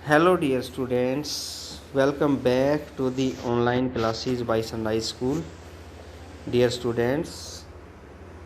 Hello, dear students. Welcome back to the online classes by Sunrise School. Dear students,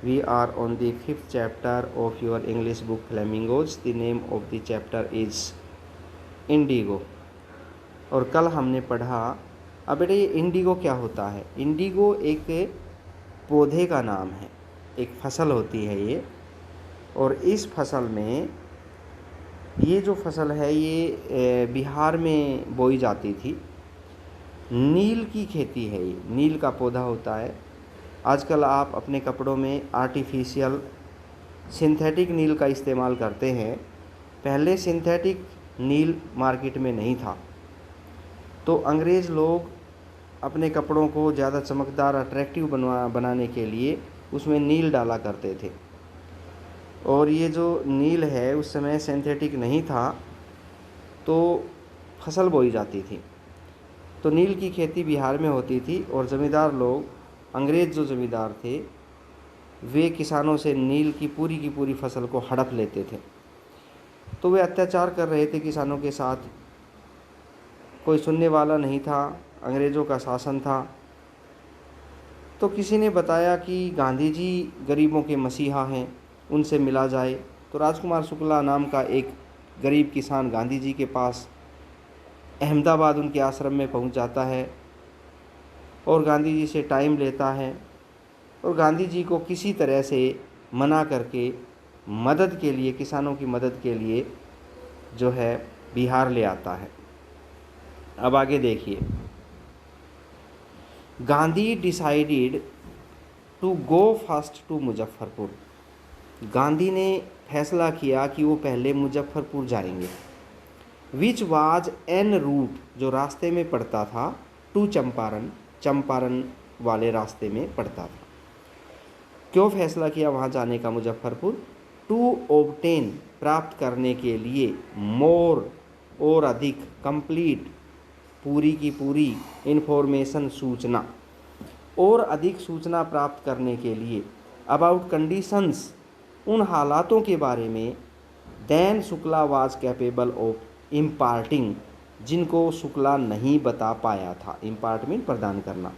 we are on the fifth chapter of your English book Flamingos. The name of the chapter is Indigo. और कल हमने पढ़ा। अब बेटा, ये Indigo क्या होता है? इंडिगो एक पौधे का नाम है, एक फसल होती है ये। और इस फसल में ये जो फसल है ये बिहार में बोई जाती थी। नील की खेती है, ये नील का पौधा होता है। आजकल आप अपने कपड़ों में आर्टिफिशियल सिंथेटिक नील का इस्तेमाल करते हैं। पहले सिंथेटिक नील मार्केट में नहीं था, तो अंग्रेज़ लोग अपने कपड़ों को ज़्यादा चमकदार अट्रैक्टिव बनाने के लिए उसमें नील डाला करते थे। और ये जो नील है उस समय सिंथेटिक नहीं था, तो फसल बोई जाती थी। तो नील की खेती बिहार में होती थी और ज़मींदार लोग, अंग्रेज़ जो ज़मींदार थे, वे किसानों से नील की पूरी फसल को हड़प लेते थे। तो वे अत्याचार कर रहे थे किसानों के साथ। कोई सुनने वाला नहीं था, अंग्रेज़ों का शासन था। तो किसी ने बताया कि गांधी जी गरीबों के मसीहा हैं, उनसे मिला जाए। तो राजकुमार शुक्ला नाम का एक गरीब किसान गांधी जी के पास अहमदाबाद उनके आश्रम में पहुंच जाता है और गांधी जी से टाइम लेता है और गांधी जी को किसी तरह से मना करके मदद के लिए, किसानों की मदद के लिए जो है बिहार ले आता है। अब आगे देखिए। Gandhi decided to go first to Muzaffarpur. Gandhi ने फैसला किया कि वो पहले मुजफ्फरपुर जाएंगे। विच वाज एन रूट, जो रास्ते में पड़ता था, टू चंपारण, चंपारण वाले रास्ते में पड़ता था। क्यों फैसला किया वहाँ जाने का मुजफ्फरपुर? टू ऑब्टेन, प्राप्त करने के लिए, मोर, और अधिक, कंप्लीट, पूरी की पूरी, इन्फॉर्मेशन, सूचना, और अधिक सूचना प्राप्त करने के लिए, अबाउट कंडीशंस, उन हालातों के बारे में, than Shukla was capable of imparting, जिनको शुक्ला नहीं बता पाया था। इम्पार्ट मीन प्रदान करना।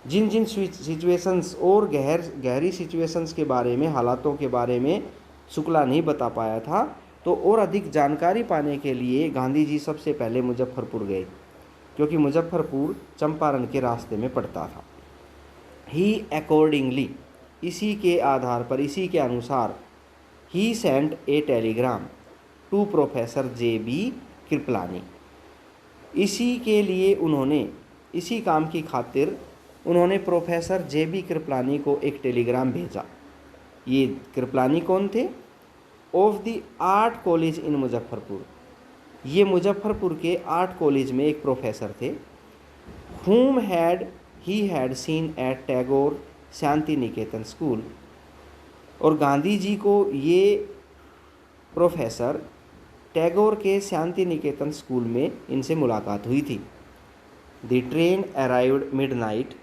जिन जिन सिचुएशंस और गहरी सिचुएशंस के बारे में, हालातों के बारे में शुक्ला नहीं बता पाया था, तो और अधिक जानकारी पाने के लिए गांधी जी सबसे पहले मुजफ्फरपुर गए, क्योंकि मुजफ्फरपुर चंपारण के रास्ते में पड़ता था। ही अकॉर्डिंगली, इसी के आधार पर, इसी के अनुसार, ही sent a telegram to professor J B. Kripalani. इसी के लिए उन्होंने, इसी काम की खातिर उन्होंने प्रोफेसर जे.बी. कृपलानी को एक टेलीग्राम भेजा। ये कृपलानी कौन थे? Of the art college in Muzaffarpur. ये मुजफ्फरपुर के आर्ट कॉलेज में एक प्रोफेसर थे। whom he had seen at Tagore Shanti Niketan school. और गांधी जी को ये प्रोफेसर टैगोर के शांति निकेतन स्कूल में इनसे मुलाकात हुई थी। The train arrived midnight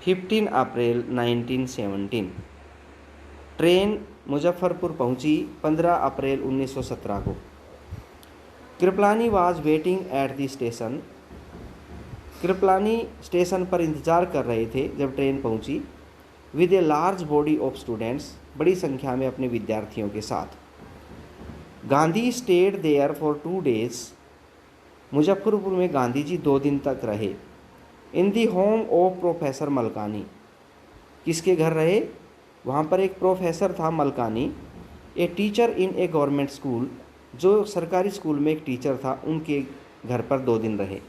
15 April 1917। Train Muzaffarpur पहुंची 15 अप्रैल 1917 को। Kripalani was waiting at the station. Kripalani station पर इंतज़ार कर रहे थे जब ट्रेन पहुंची। With a large body of students, बड़ी संख्या में अपने विद्यार्थियों के साथ। Gandhi stayed there for 2 days। Muzaffarpur में गांधी जी 2 दिन तक रहे। In the home of professor Malkani. किसके घर रहे? वहाँ पर एक प्रोफेसर था Malkani, a teacher in A government school, जो सरकारी स्कूल में एक टीचर था, उनके घर पर 2 दिन रहे।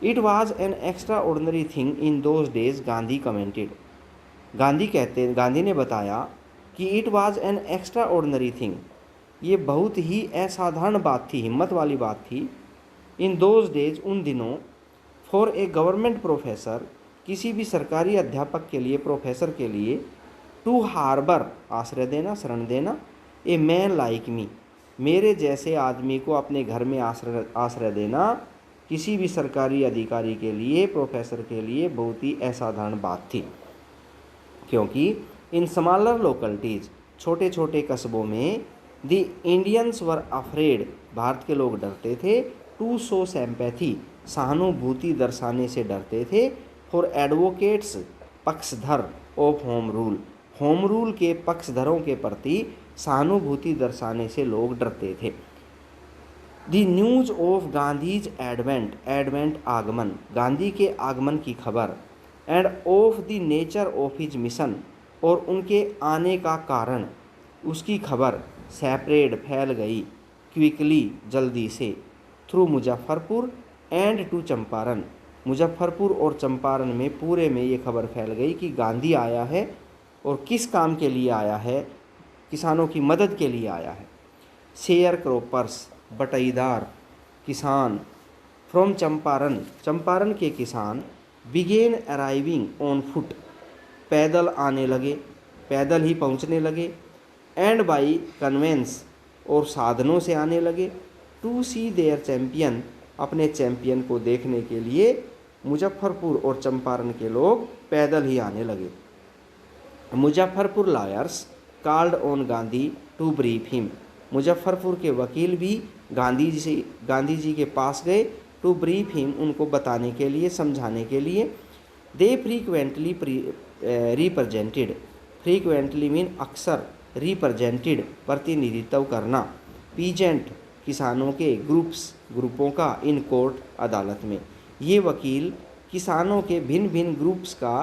It was an extra ordinary thing in those days, Gandhi commented. Gandhi ने बताया कि it was an extra ordinary thing, ये बहुत ही असाधारण बात थी, हिम्मत वाली बात थी। इन दोज डेज, उन दिनों, फॉर ए गवर्नमेंट प्रोफेसर, किसी भी सरकारी अध्यापक के लिए, प्रोफेसर के लिए, टू हार्बर, आश्रय देना, शरण देना, ए मैन लाइक मी, मेरे जैसे आदमी को अपने घर में आश्रय देना, किसी भी सरकारी अधिकारी के लिए, प्रोफेसर के लिए बहुत ही असाधारण बात थी। क्योंकि इन स्मॉलर लोकलिटीज़, छोटे छोटे कस्बों में, the Indians were afraid, Bharat के लोग डरते थे। टू शो सिंपैथी, सहानुभूति दर्शाने से डरते थे। फॉर एडवोकेट्स, पक्षधर ऑफ होम रूल के पक्षधरों के प्रति सहानुभूति दर्शाने से लोग डरते थे। The news of Gandhi's advent आगमन, गांधी के आगमन की खबर। End of the nature of his mission, और उनके आने का कारण, उसकी खबर। सेपरेड, फैल गई। क्विकली, जल्दी से। Through Muzaffarpur and to Champaran, Muzaffarpur और चंपारण में पूरे में ये खबर फैल गई कि गांधी आया है। और किस काम के लिए आया है? किसानों की मदद के लिए आया है। शेयर क्रॉपर्स, बटाईदार किसान। फ्रॉम चंपारण, चंपारण के किसान। बिगेन अराइविंग ऑन फुट, पैदल आने लगे, पैदल ही पहुंचने लगे। एंड बाई कन्वेंस, और साधनों से आने लगे। टू सी देयर चैम्पियन, अपने चैम्पियन को देखने के लिए मुजफ्फरपुर और चंपारण के लोग पैदल ही आने लगे। Muzaffarpur lawyers called on Gandhi to brief him, Muzaffarpur के वकील भी गांधी जी के पास गए। टू ब्रीफ हिम, उनको बताने के लिए, समझाने के लिए। दे फ्रीक्वेंटली रिप्रेजेंटेड, फ्रीक्वेंटली मीन अक्सर, रिप्रेजेंटेड प्रतिनिधित्व करना। पीजेंट, किसानों के ग्रुपों का। इन कोर्ट, अदालत में। ये वकील किसानों के भिन्न भिन्न ग्रुप्स का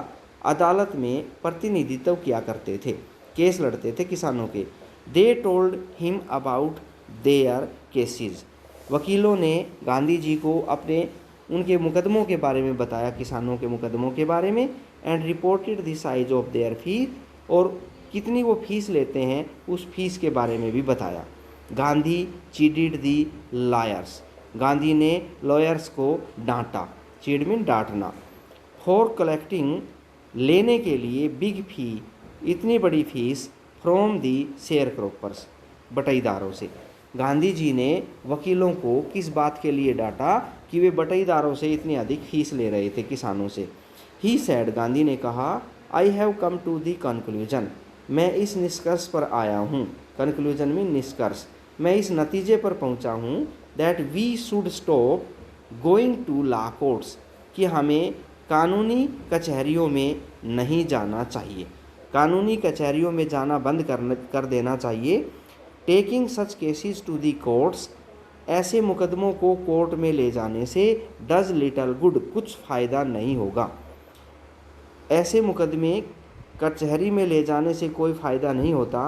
अदालत में प्रतिनिधित्व किया करते थे, केस लड़ते थे किसानों के। They told him about their cases, वकीलों ने गांधी जी को अपने उनके मुकदमों के बारे में बताया, किसानों के मुकदमों के बारे में। And reported the size of their fees, और कितनी वो फीस लेते हैं उस फीस के बारे में भी बताया। गांधी चीडिड दी लॉयर्स, गांधी ने लॉयर्स को डांटा। चीड मीन डांटना। फॉर कलेक्टिंग, लेने के लिए। बिग फी, इतनी बड़ी फीस। फ्रॉम दी शेयर क्रॉपर्स, बटाईदारों से। गांधी जी ने वकीलों को किस बात के लिए डांटा? कि वे बटाईदारों से इतनी अधिक फीस ले रहे थे किसानों से। ही सैड, गांधी ने कहा, I have come to the conclusion, मैं इस निष्कर्ष पर आया हूँ। कंक्लूजन में निष्कर्ष, मैं इस नतीजे पर पहुँचा हूँ। That we should stop going to law courts, कि हमें कानूनी कचहरियों में नहीं जाना चाहिए, कानूनी कचहरियों में जाना बंद कर देना चाहिए। Taking such cases to the courts, ऐसे मुकदमों को कोर्ट में ले जाने से डज लिटल गुड, कुछ फ़ायदा नहीं होगा। ऐसे मुकदमे कचहरी में ले जाने से कोई फ़ायदा नहीं होता।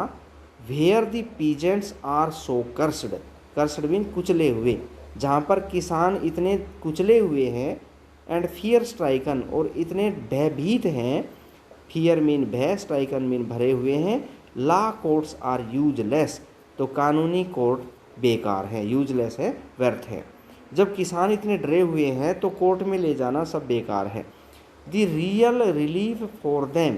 Where the peasants are so crushed, crushed mean कुचले हुए, जहाँ पर किसान इतने कुचले हुए हैं। एंड फियर स्ट्राइकन, और इतने भयभीत हैं। फियर मीन भय, स्ट्राइकन मीन भरे हुए हैं। लॉ कोर्ट्स आर यूजलेस, तो कानूनी कोर्ट बेकार है, यूजलेस है, व्यर्थ है। जब किसान इतने डरे हुए हैं तो कोर्ट में ले जाना सब बेकार है। The real relief for them,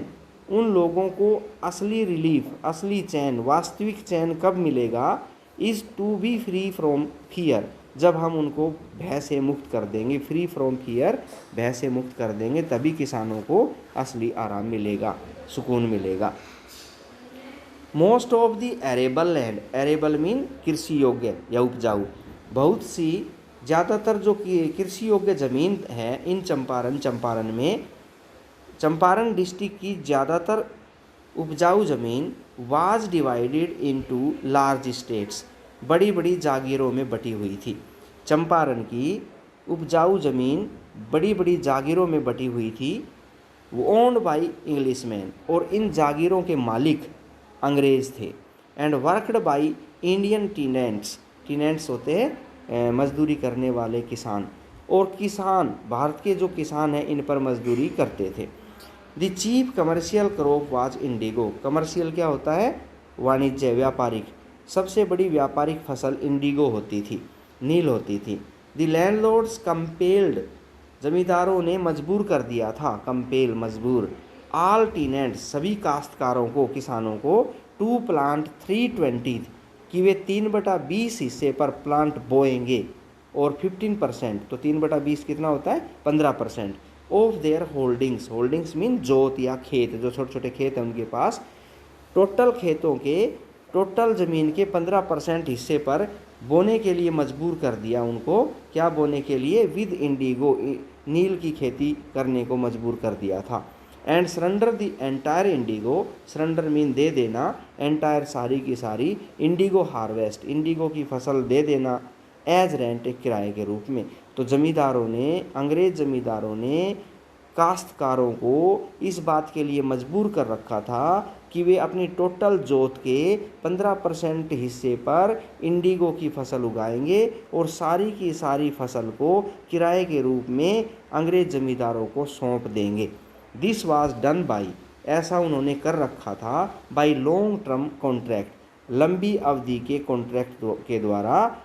उन लोगों को असली रिलीफ, असली चैन, वास्तविक चैन कब मिलेगा? Is to be free from fear, जब हम उनको भय से मुक्त कर देंगे। फ्री फ्रॉम फियर, भय से मुक्त कर देंगे, तभी किसानों को असली आराम मिलेगा, सुकून मिलेगा। Most of the arable land, arable mean कृषि योग्य या उपजाऊ, बहुत सी, ज़्यादातर जो कृषि योग्य ज़मीन है इन चंपारण में, चंपारण डिस्ट्रिक्ट की ज़्यादातर उपजाऊ ज़मीन was divided into large states, बड़ी बड़ी जागीरों में बटी हुई थी। चंपारण की उपजाऊ ज़मीन बड़ी बड़ी जागीरों में बटी हुई थी। वो ओन्ड बाई इंग्लिशमैन, और इन जागीरों के मालिक अंग्रेज़ थे। And worked by Indian tenants, tenants होते हैं मजदूरी करने वाले किसान, और किसान भारत के जो किसान हैं इन पर मजदूरी करते थे। The chief commercial crop was Indigo, commercial क्या होता है? वाणिज्य, व्यापारिक। सबसे बड़ी व्यापारिक फसल इंडिगो होती थी, नील होती थी। द लैंडलॉर्ड्स कंपेल्ड, जमींदारों ने मजबूर कर दिया था, कंपेल मजबूर। ऑल टीनेंट्स, सभी काश्तकारों को, किसानों को, टू प्लांट 3/20, कि वे 3/20 हिस्से पर प्लांट बोएंगे, और 15%, तो 3/20 कितना होता है? 15% of their holdings, holdings mean जोत या खेत, जो छोटे छोटे खेत हैं उनके पास, टोटल खेतों के, टोटल ज़मीन के 15% हिस्से पर बोने के लिए मजबूर कर दिया उनको। क्या बोने के लिए? विद इंडिगो, नील की खेती करने को मजबूर कर दिया था। And surrender the entire Indigo, surrender mean they देना, एंटायर सारी की सारी, इंडिगो हार्वेस्ट, इंडिगो की फसल दे देना, एज रेंट, एक किराए के रूप में। तो जमींदारों ने, अंग्रेज जमींदारों ने काश्तकारों को इस बात के लिए मजबूर कर रखा था कि वे अपनी टोटल जोत के 15% हिस्से पर इंडिगो की फसल उगाएंगे और सारी की सारी फसल को किराए के रूप में अंग्रेज जमींदारों को सौंप देंगे। दिस वाज डन बाई, ऐसा उन्होंने कर रखा था, बाई लॉन्ग टर्म कॉन्ट्रैक्ट, लंबी अवधि के कॉन्ट्रैक्ट के द्वारा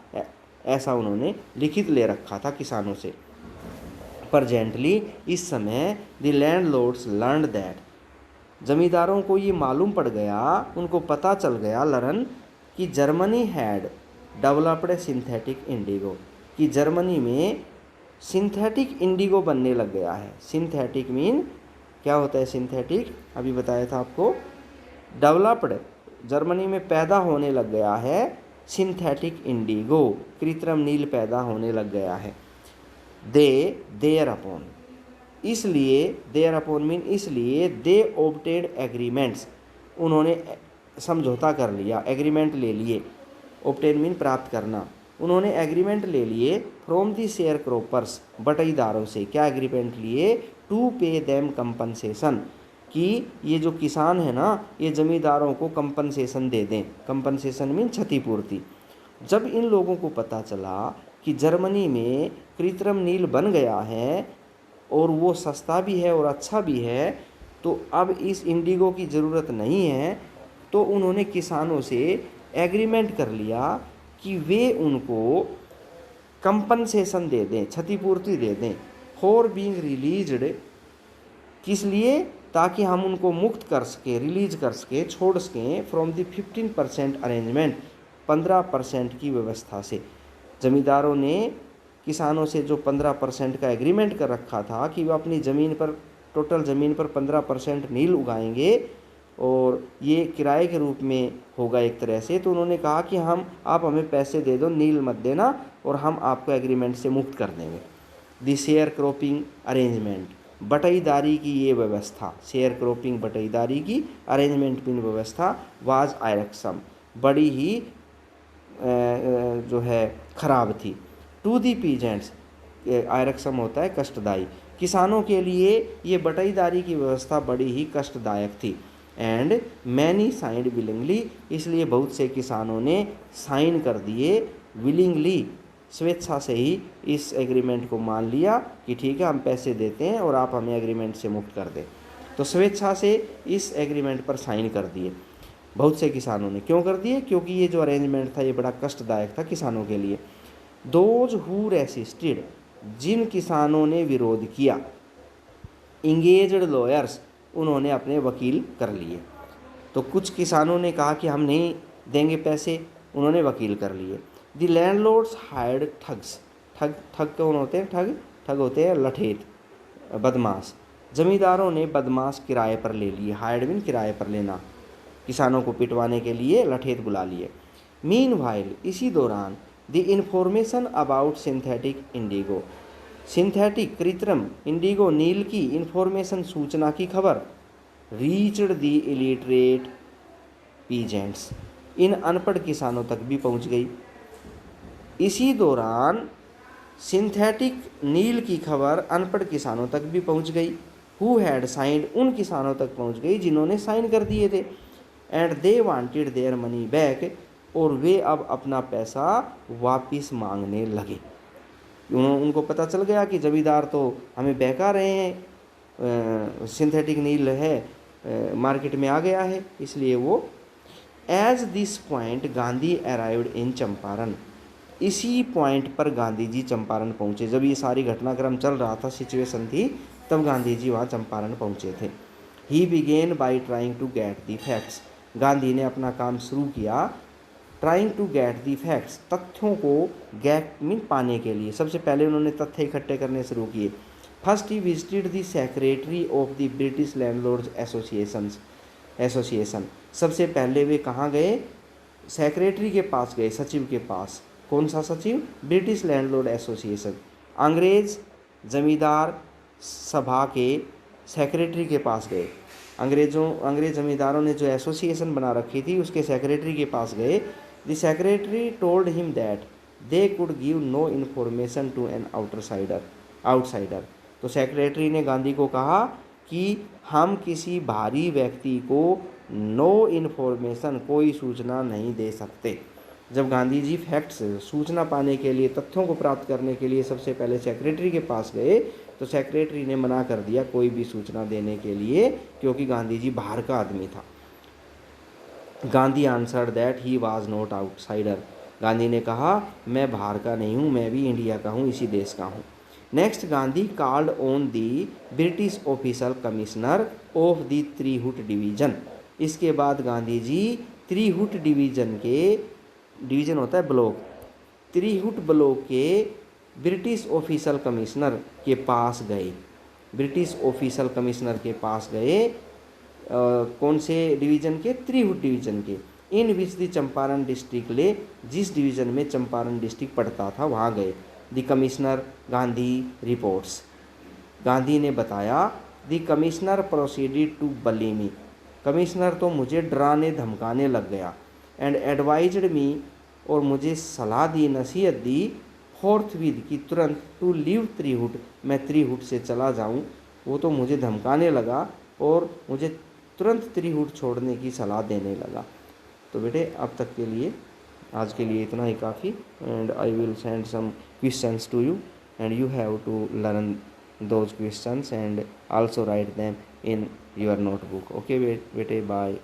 ऐसा उन्होंने लिखित ले रखा था किसानों से। प्रजेंटली, इस समय, द लैंडलॉर्ड्स लर्नड दैट, जमींदारों को ये मालूम पड़ गया, उनको पता चल गया, लर्न, कि Germany had developed synthetic Indigo, कि जर्मनी में सिंथेटिक इंडिगो बनने लग गया है। सिंथेटिक मीन क्या होता है? सिंथेटिक अभी बताया था आपको। डेवलप्ड, जर्मनी में पैदा होने लग गया है सिंथेटिक इंडिगो, कृत्रिम नील पैदा होने लग गया है। देयर अपॉन, इसलिए, देयर अपॉन मीन इसलिए, दे ऑब्टेड एग्रीमेंट्स, उन्होंने समझौता कर लिया, एग्रीमेंट ले लिए। ऑब्टेन मीन प्राप्त करना, उन्होंने एग्रीमेंट ले लिए फ्रॉम दी शेयर क्रॉपर्स, बटाईदारों से। क्या एग्रीमेंट लिए? टू पे देम कंपनसेशन, कि ये जो किसान है ना, ये जमींदारों को कंपनसेशन दे दें। कंपनसेशन मीन क्षतिपूर्ति। जब इन लोगों को पता चला कि जर्मनी में कृत्रिम नील बन गया है और वो सस्ता भी है और अच्छा भी है, तो अब इस इंडिगो की ज़रूरत नहीं है, तो उन्होंने किसानों से एग्रीमेंट कर लिया कि वे उनको कंपनसेशन दे दें, क्षतिपूर्ति दे दें, फॉर बीइंग रिलीज्ड, किस लिए? ताकि हम उनको मुक्त कर सकें, रिलीज कर सकें, छोड़ सकें, फ्रॉम द 15% अरेंजमेंट, 15% की व्यवस्था से। जमींदारों ने किसानों से जो 15% का एग्रीमेंट कर रखा था कि वह अपनी ज़मीन पर, टोटल ज़मीन पर 15% नील उगाएंगे और ये किराए के रूप में होगा एक तरह से, तो उन्होंने कहा कि आप हमें पैसे दे दो, नील मत देना, और हम आपको एग्रीमेंट से मुक्त कर देंगे। द शेयर क्रॉपिंग अरेंजमेंट, बटाईदारी की ये व्यवस्था, शेयर क्रॉपिंग बटाईदारी की, अरेंजमेंट की व्यवस्था, वाज आयरक्सम, बड़ी ही जो है खराब थी। टू दी पीजेंट्स, आयरक्सम होता है कष्टदायी, किसानों के लिए ये बटाईदारी की व्यवस्था बड़ी ही कष्टदायक थी। एंड मैनी साइंड विलिंगली, इसलिए बहुत से किसानों ने साइन कर दिए, विलिंगली, स्वेच्छा से ही इस एग्रीमेंट को मान लिया कि ठीक है हम पैसे देते हैं और आप हमें एग्रीमेंट से मुक्त कर दें। तो स्वेच्छा से इस एग्रीमेंट पर साइन कर दिए बहुत से किसानों ने। क्यों कर दिए? क्योंकि ये जो अरेंजमेंट था ये बड़ा कष्टदायक था किसानों के लिए। दोज हु रेसिस्टेड, जिन किसानों ने विरोध किया, इंगेज्ड लॉयर्स, उन्होंने अपने वकील कर लिए। तो कुछ किसानों ने कहा कि हम नहीं देंगे पैसे, उन्होंने वकील कर लिए। द लैंडलॉर्ड्स हायर्ड ठग्स, ठग कौन होते हैं? ठग होते हैं लठेत, बदमाश। जमींदारों ने बदमाश किराए पर ले लिए, हायर्ड मीन किराए पर लेना, किसानों को पिटवाने के लिए लठेत बुला लिए। मीनवाइल, इसी दौरान, the information about synthetic Indigo, synthetic कृत्रिम इंडिगो नील की इंफॉर्मेशन, सूचना की खबर, रीच्ड द इलिटरेट पीजेंट्स, इन अनपढ़ किसानों तक भी पहुंच गई। इसी दौरान सिंथेटिक नील की खबर अनपढ़ किसानों तक भी पहुंच गई। हु हैड साइंड, उन किसानों तक पहुंच गई जिन्होंने साइन कर दिए थे। And they wanted their money back, और वे अब अपना पैसा वापस मांगने लगे। उनको पता चल गया कि जमींदार तो हमें बहका रहे हैं, सिंथेटिक नील है मार्केट में आ गया है, इसलिए वो। As this point Gandhi arrived in Champaran, इसी पॉइंट पर गांधी जी चंपारण पहुँचे। जब ये सारी घटनाक्रम चल रहा था, सिचुएशन थी, तब गांधी जी वहाँ चंपारण पहुँचे थे। He began by trying to get the facts, Gandhi ने अपना काम शुरू किया trying to get the facts, तथ्यों को गेट मीन पाने के लिए। सबसे पहले उन्होंने तथ्य इकट्ठे करने शुरू किए। First he visited the secretary of the British landlords association, सबसे पहले वे कहाँ गए? सेक्रेटरी के पास गए, सचिव के पास, कौन सा सचिव? ब्रिटिश लैंडलॉर्ड एसोसिएशन, अंग्रेज जमींदार सभा के सेक्रेटरी के पास गए। अंग्रेज जमींदारों ने जो एसोसिएशन बना रखी थी उसके सेक्रेटरी के पास गए। The secretary told him that they could give no information to an outsider. तो सेक्रेटरी ने गांधी को कहा कि हम किसी बाहरी व्यक्ति को नो इन्फॉर्मेशन, कोई सूचना नहीं दे सकते। जब गांधी जी फैक्ट्स, सूचना पाने के लिए, तथ्यों को प्राप्त करने के लिए सबसे पहले सेक्रेटरी के पास गए तो सेक्रेटरी ने मना कर दिया कोई भी सूचना देने के लिए, क्योंकि गांधी जी बाहर का आदमी था। Gandhi answered that he was not outsider. Gandhi ने कहा मैं बाहर का नहीं हूँ, मैं भी इंडिया का हूँ, इसी देश का हूँ। Next, Gandhi called on the British official commissioner of the Tirhut division. इसके बाद गांधी जी त्रिहुट डिवीजन के, डिवीजन होता है ब्लॉक, त्रिहुट ब्लॉक के ब्रिटिश ऑफिशियल कमिश्नर के पास गए। ब्रिटिश ऑफिशियल कमिश्नर के पास गए, कौन से डिवीज़न के? त्रिहुट डिवीज़न के। इन विच द चंपारण डिस्ट्रिक्ट ले, जिस डिवीज़न में चंपारण डिस्ट्रिक्ट पड़ता था वहाँ गए। The commissioner Gandhi reports, Gandhi ने बताया। The commissioner proceeded to bully me, commissioner तो मुझे डराने धमकाने लग गया। एंड एडवाइज्ड मी, और मुझे सलाह दी, नसीहत दी, फोर्थविद की तुरंत, टू लीव त्रिहुट, मैं त्रिहुट से चला जाऊं। वो तो मुझे धमकाने लगा और मुझे तुरंत त्रिहुट छोड़ने की सलाह देने लगा। तो बेटे अब तक के लिए, आज के लिए इतना ही काफ़ी। And I will send some questions to you and you have to learn those questions and also write them in your notebook. Okay बेटे, बाय।